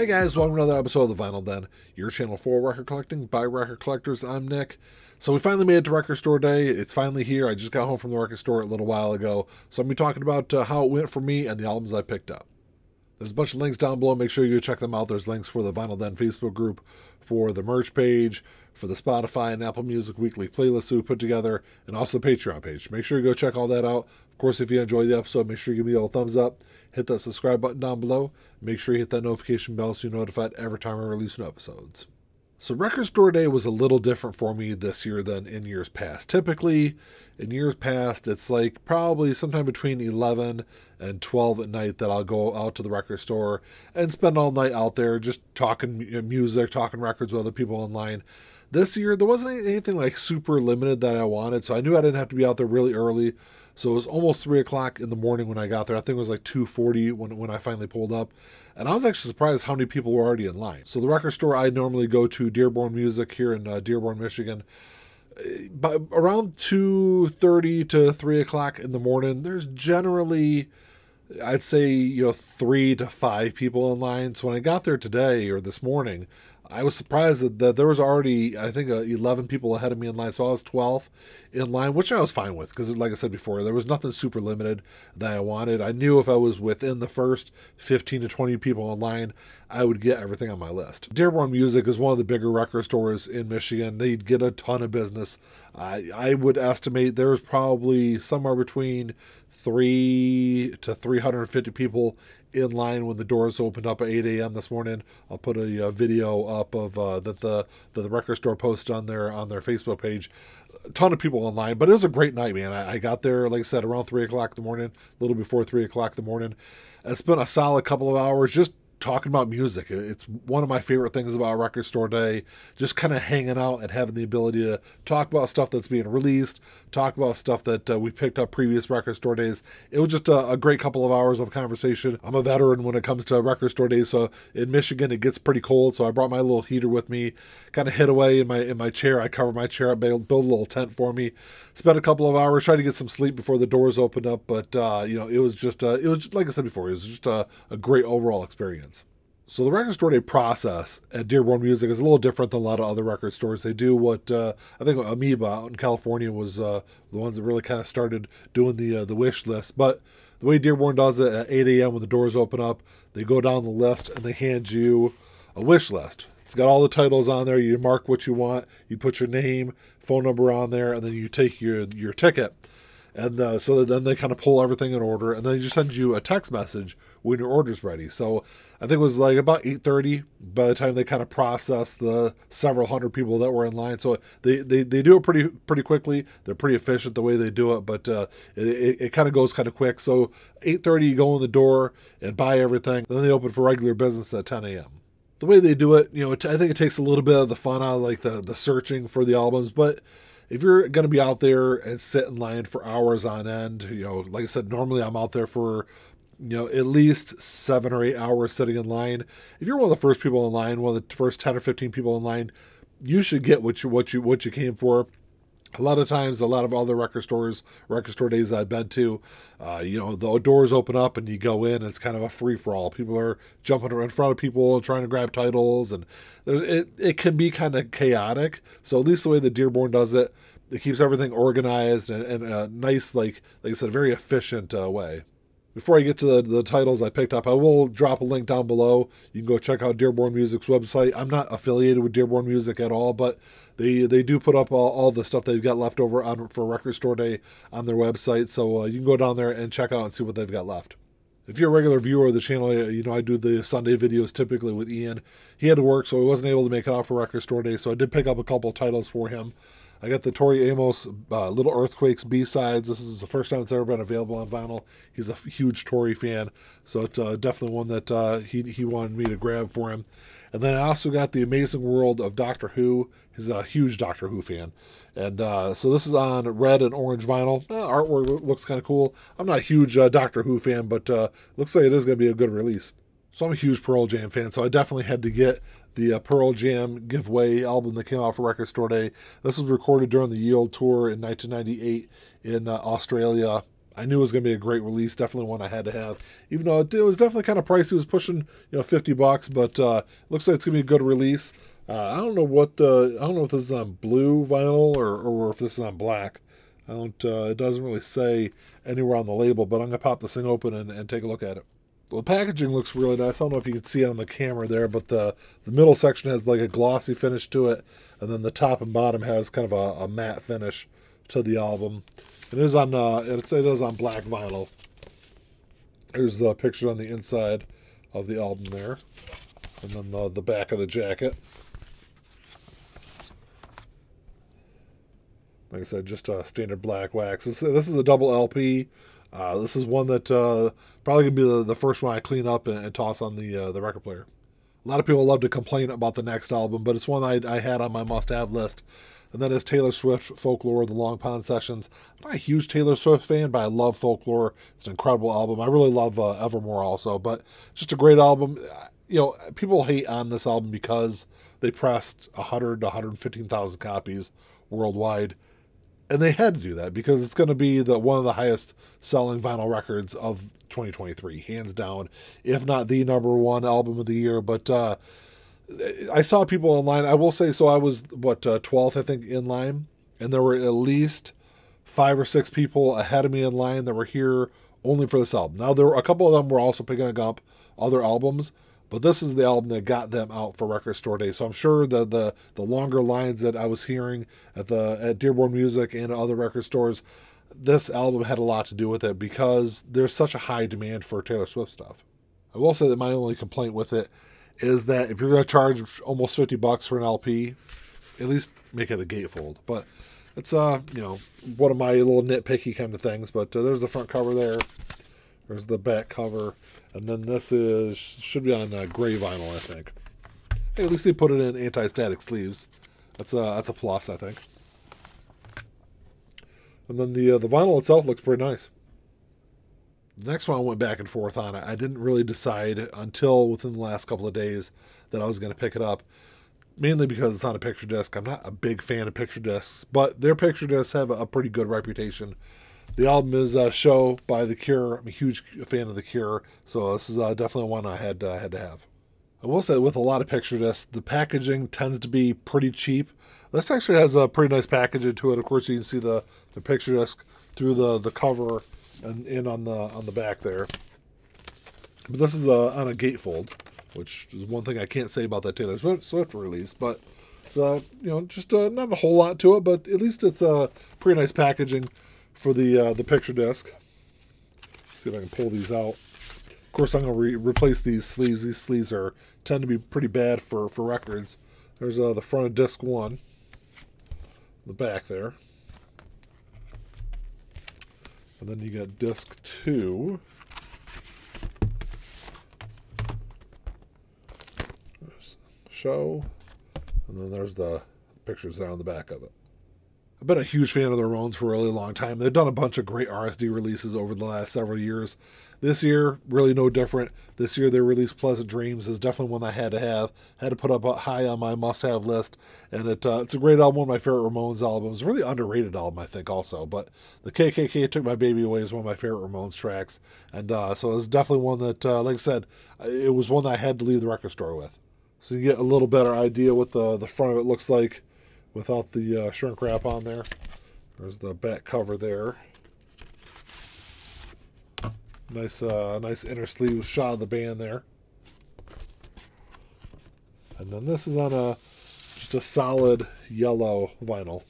Hey guys, welcome to another episode of The Vinyl Den, your channel for record collecting by record collectors. I'm Nick. So we finally made it to record store day. It's finally here. I just got home from the record store a little while ago. So I'm going to be talking about how it went for me and the albums I picked up. There's a bunch of links down below. Make sure you check them out. There's links for the Vinyl Den Facebook group, for the merch page, for the Spotify and Apple Music weekly playlists we put together, and also the Patreon page. Make sure you go check all that out. Of course, if you enjoyed the episode, make sure you give me a little thumbs up. Hit that subscribe button down below. Make sure you hit that notification bell so you're notified every time I release new episodes. So record store day was a little different for me this year than in years past. Typically, in years past, it's like probably sometime between 11 and 12 at night that I'll go out to the record store and spend all night out there just talking music, talking records with other people online. This year, there wasn't anything like super limited that I wanted, so I knew I didn't have to be out there really early. So it was almost 3 o'clock in the morning when I got there. I think it was like 2:40 when I finally pulled up. And I was actually surprised how many people were already in line. So the record store I normally go to, Dearborn Music here in Dearborn, Michigan, by around 2:30 to 3 o'clock in the morning, there's generally, I'd say, 3 to 5 people in line. So when I got there today or this morning, I was surprised that there was already, I think, 11 people ahead of me in line. So I was 12th in line, which I was fine with because, like I said before, there was nothing super limited that I wanted. I knew if I was within the first 15 to 20 people in line, I would get everything on my list. Dearborn Music is one of the bigger record stores in Michigan. They get a ton of business. I would estimate there's probably somewhere between 3 to 350 people in line when the doors opened up at 8 a.m. this morning. I'll put a video up of that the record store posted on their Facebook page. A ton of people in line, but it was a great night, man. I got there, like I said, around 3 o'clock in the morning, a little before 3 o'clock in the morning. I spent a solid couple of hours just talking about music. It's one of my favorite things about record store day, just kind of hanging out and having the ability to talk about stuff that's being released, talk about stuff that we picked up previous record store days. It was just a great couple of hours of conversation. I'm a veteran when it comes to record store days, so in Michigan it gets pretty cold, so I brought my little heater with me, kind of hid away in my chair. I covered my chair up, built a little tent for me, spent a couple of hours trying to get some sleep before the doors opened up, but it was just like I said before, it was just a great overall experience. So the record store day process at Dearborn Music is a little different than a lot of other record stores. They do what I think Amoeba out in California was the ones that really kind of started doing the wish list. But the way Dearborn does it, at 8 a.m. when the doors open up, they go down the list and they hand you a wish list. It's got all the titles on there. You mark what you want. You put your name, phone number on there, and then you take your ticket. And so then they kind of pull everything in order, and then they just send you a text message when your order's ready. So I think it was like about 8:30 by the time they kind of process the several hundred people that were in line. So they do it pretty quickly. They're pretty efficient the way they do it, but it kind of goes kind of quick. So 8:30 you go in the door and buy everything. Then they open for regular business at 10 a.m. The way they do it, I think it takes a little bit of the fun out of like the searching for the albums, but if you're going to be out there and sit in line for hours on end, like I said, normally I'm out there for, at least 7 or 8 hours sitting in line. If you're one of the first people in line, one of the first 10 or 15 people in line, you should get what you came for. A lot of times, a lot of other record store days I've been to, the doors open up and you go in, and it's kind of a free-for-all. People are jumping in front of people and trying to grab titles, and it can be kind of chaotic. So at least the way that Dearborn does it, it keeps everything organized and a nice, like I said, a very efficient way. Before I get to the titles I picked up, I will drop a link down below. You can go check out Dearborn Music's website. I'm not affiliated with Dearborn Music at all, but they do put up all the stuff they've got left over for Record Store Day on their website. So you can go down there and check out and see what they've got left. If you're a regular viewer of the channel, I do the Sunday videos typically with Ian. He had to work, so he wasn't able to make it out for Record Store Day, so I did pick up a couple of titles for him. I got the Tori Amos Little Earthquakes B-sides. This is the first time it's ever been available on vinyl. He's a huge Tori fan, so it's definitely one that he wanted me to grab for him. And then I also got The Amazing World of Doctor Who. He's a huge Doctor Who fan. And so this is on red and orange vinyl. Artwork looks kind of cool. I'm not a huge Doctor Who fan, but looks like it is going to be a good release. So I'm a huge Pearl Jam fan, so I definitely had to get the Pearl Jam Giveaway album that came out for Record Store Day. This was recorded during the Yield Tour in 1998 in Australia. I knew it was going to be a great release, definitely one I had to have. Even though it was definitely kind of pricey, it was pushing $50, but looks like it's going to be a good release. I don't know if this is on blue vinyl or if this is on black. I don't. It doesn't really say anywhere on the label, but I'm gonna pop this thing open and take a look at it. Well, the packaging looks really nice. I don't know if you can see it on the camera there, but the middle section has like a glossy finish to it, and then the top and bottom has kind of a matte finish to the album. It is on it is on black vinyl. Here's the picture on the inside of the album there, and then the back of the jacket. Like I said, just standard black wax. This is a double LP. This is one that probably going to be the first one I clean up and toss on the record player. A lot of people love to complain about the next album, but it's one I had on my must-have list. And then is Taylor Swift, Folklore, The Long Pond Sessions. I'm not a huge Taylor Swift fan, but I love Folklore. It's an incredible album. I really love Evermore also, but just a great album. People hate on this album because they pressed 100 to 115,000 copies worldwide. And they had to do that because it's going to be one of the highest selling vinyl records of 2023, hands down, if not the #1 album of the year. But I saw people online. I will say, so I was 12th, I think, in line, and there were at least 5 or 6 people ahead of me in line that were here only for this album. Now, there were a couple of them were also picking up other albums, but this is the album that got them out for Record Store Day. So I'm sure that the longer lines that I was hearing at Dearborn Music and other record stores, this album had a lot to do with it because there's such a high demand for Taylor Swift stuff. I will say that my only complaint with it is that if you're going to charge almost $50 for an LP, at least make it a gatefold. But it's one of my little nitpicky kind of things. But there's the front cover there. There's the back cover. And then this should be on gray vinyl, I think. Hey, at least they put it in anti-static sleeves. That's a plus, I think. And then the vinyl itself looks pretty nice. The next one I went back and forth on. I didn't really decide until within the last couple of days that I was going to pick it up. Mainly because it's on a picture disc. I'm not a big fan of picture discs, but their picture discs have a pretty good reputation. The album is Show by The Cure. I'm a huge fan of The Cure, so this is definitely one I had to have. I will say with a lot of picture discs, the packaging tends to be pretty cheap. This actually has a pretty nice packaging to it. Of course, you can see the picture disc through the cover and in on the back there. But this is on a gatefold, which is one thing I can't say about that Taylor Swift release. But it's, just not a whole lot to it, but at least it's pretty nice packaging for the picture disc. See if I can pull these out. Of course, I'm going to replace these sleeves. These sleeves tend to be pretty bad for records. There's the front of disc 1, the back there. And then you got disc 2. There's Show. And then there's the pictures there on the back of it. I've been a huge fan of the Ramones for a really long time. They've done a bunch of great RSD releases over the last several years. This year, really no different. This year, they released Pleasant Dreams. Is definitely one I had to have. Had to put up high on my must-have list. And it's a great album, one of my favorite Ramones albums. Really underrated album, I think, also. But the KKK Took My Baby Away is one of my favorite Ramones tracks. And so it's definitely one that, like I said, it was one that I had to leave the record store with. So you get a little better idea what the front of it looks like without the shrink wrap on there. There's the back cover there. Nice inner sleeve shot of the band there. And then this is on just a solid yellow vinyl.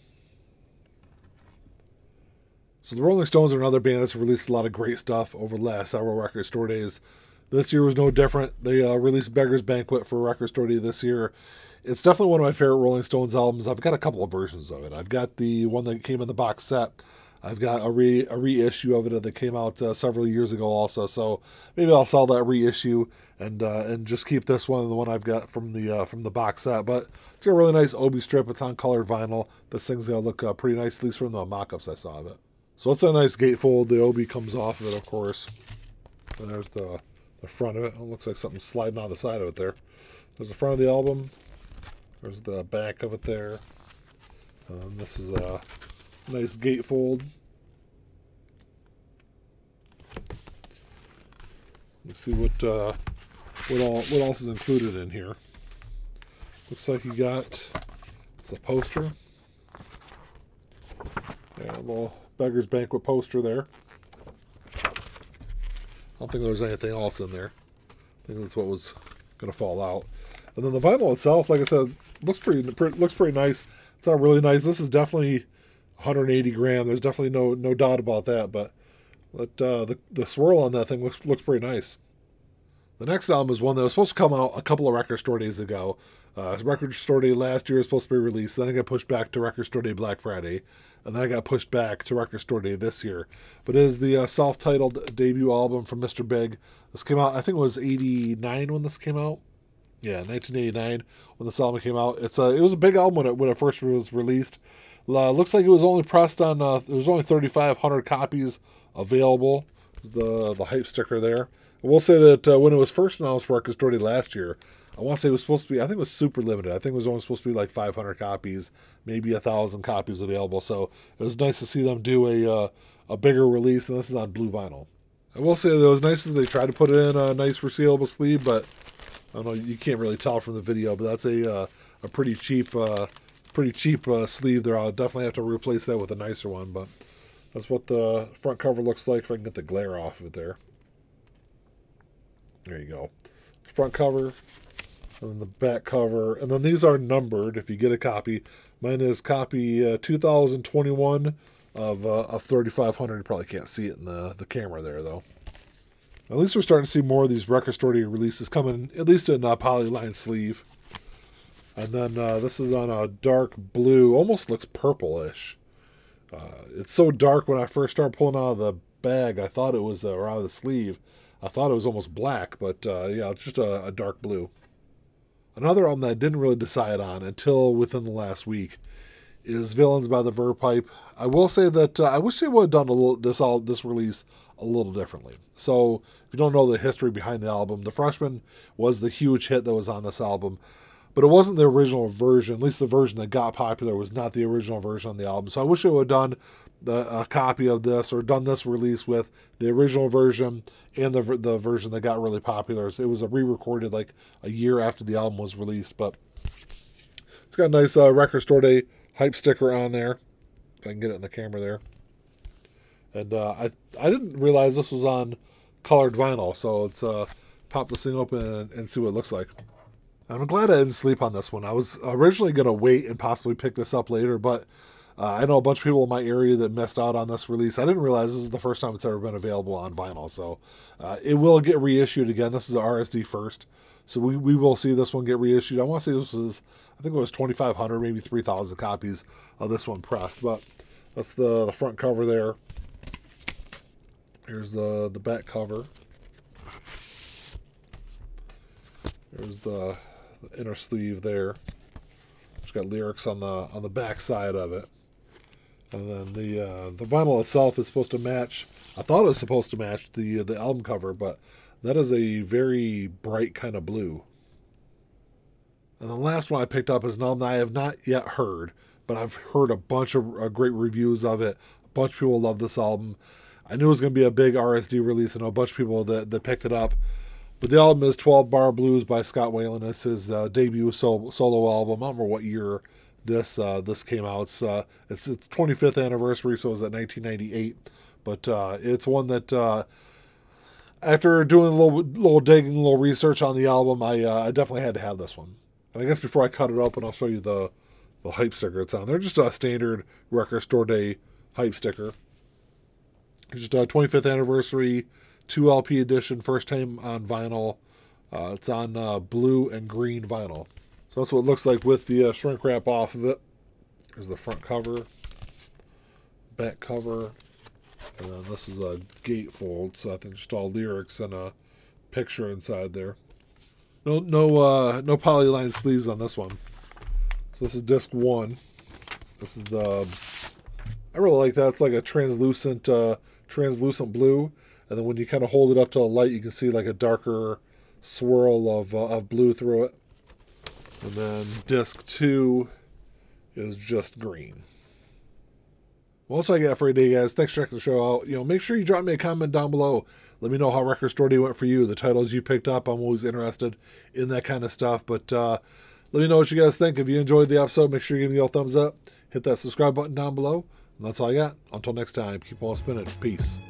So the Rolling Stones are another band that's released a lot of great stuff over the last several record store days. This year was no different. They released Beggar's Banquet for Record Store Day this year. It's definitely one of my favorite Rolling Stones albums. I've got a couple of versions of it. I've got the one that came in the box set. I've got a reissue of it that came out several years ago also. So maybe I'll sell that reissue and just keep this one, the one I've got from the box set. But it's got a really nice Obi strip. It's on colored vinyl. This thing's gonna look pretty nice, at least from the mock-ups I saw of it. So it's a nice gatefold. The Obi comes off of it, of course. And there's the front of it. It looks like something sliding on the side of it there. There's the front of the album. There's the back of it there. This is a nice gatefold. Let's see what else is included in here. Looks like you got a poster. Yeah, a little Beggar's Banquet poster there. I don't think there's anything else in there. I think that's what was going to fall out. And then the vinyl itself, like I said, looks pretty nice. It's not really nice. This is definitely 180 gram. There's definitely no doubt about that. But the swirl on that thing looks pretty nice. The next album is one that was supposed to come out a couple of Record Store Days ago. Record Store Day last year was supposed to be released. Then it got pushed back to Record Store Day Black Friday. And then it got pushed back to Record Store Day this year. But it is the self-titled debut album from Mr. Big. This came out, I think it was 89 when this came out. Yeah, 1989 when this album came out. It was a big album when it first was released. Looks like it was only pressed on, there was only 3,500 copies available. The hype sticker there. I will say that when it was first announced for Record Store Day last year, I want to say it was supposed to be, I think it was super limited. I think it was only supposed to be like 500 copies, maybe 1,000 copies available. So it was nice to see them do a bigger release, and this is on blue vinyl. I will say that it was nice that they tried to put it in a nice resealable sleeve, but I don't know, you can't really tell from the video, but that's a pretty cheap sleeve there. I'll definitely have to replace that with a nicer one, but that's what the front cover looks like if I can get the glare off of it there. There you go. Front cover, and then the back cover, and then these are numbered if you get a copy. Mine is copy 2021 of 3,500. You probably can't see it in the camera there, though. At least we're starting to see more of these Record Store Day releases coming, at least in a polyline sleeve. And then this is on a dark blue, almost looks purplish. It's so dark when I first started pulling out of the bag, I thought it was, or out of the sleeve, I thought it was almost black, but yeah, it's just a dark blue. Another album that I didn't really decide on until within the last week is Villains by the Verpipe. I will say that I wish they would have done this release a little differently. So, if you don't know the history behind the album, The Freshman was the huge hit that was on this album, but it wasn't the original version. At least the version that got popular was not the original version on the album. So I wish they would have done a copy of this, or done this release with the original version and the version that got really popular. It was re-recorded like a year after the album was released, but it's got a nice Record Store Day hype sticker on there. If I can get it in the camera there. And I didn't realize this was on colored vinyl, so let's pop this thing open and see what it looks like. I'm glad I didn't sleep on this one. I was originally going to wait and possibly pick this up later, but I know a bunch of people in my area that missed out on this release. I didn't realize this is the first time it's ever been available on vinyl, so it will get reissued again. This is a RSD first, so we will see this one get reissued. I want to say this was, I think it was 2,500, maybe 3,000 copies of this one pressed, but that's the front cover there. Here's the back cover. There's the inner sleeve there. It's got lyrics on the back side of it. And then the vinyl itself is supposed to match, I thought it was supposed to match the album cover, but that is a very bright kind of blue. And the last one I picked up is an album that I have not yet heard, but I've heard a bunch of great reviews of it. A bunch of people love this album. I knew it was going to be a big RSD release. I know a bunch of people that picked it up. But the album is 12 Bar Blues by Scott Weiland. It's his debut solo album. I don't remember what year this came out. It's its 25th anniversary, so it was at 1998. But it's one that after doing a little digging, a little research on the album, I definitely had to have this one. And I guess before I cut it open, I'll show you the hype sticker it's on. They're just a standard Record Store Day hype sticker. It's just a 25th anniversary 2LP edition, first time on vinyl. It's on blue and green vinyl. So that's what it looks like with the shrink wrap off of it. Here's the front cover, back cover, and then this is a gatefold. So I think just all lyrics and a picture inside there. No polyline sleeves on this one. So this is disc 1. This is I really like that. It's like a translucent blue. And then when you kind of hold it up to the light, you can see like a darker swirl of blue through it. And then disc 2 is just green. Well, that's all I got for you today, guys. Thanks for checking the show out. Make sure you drop me a comment down below. Let me know how Record Store Day went for you, the titles you picked up. I'm always interested in that kind of stuff. But let me know what you guys think. If you enjoyed the episode, make sure you give me a thumbs up. Hit that subscribe button down below. And that's all I got. Until next time, keep on spinning. Peace.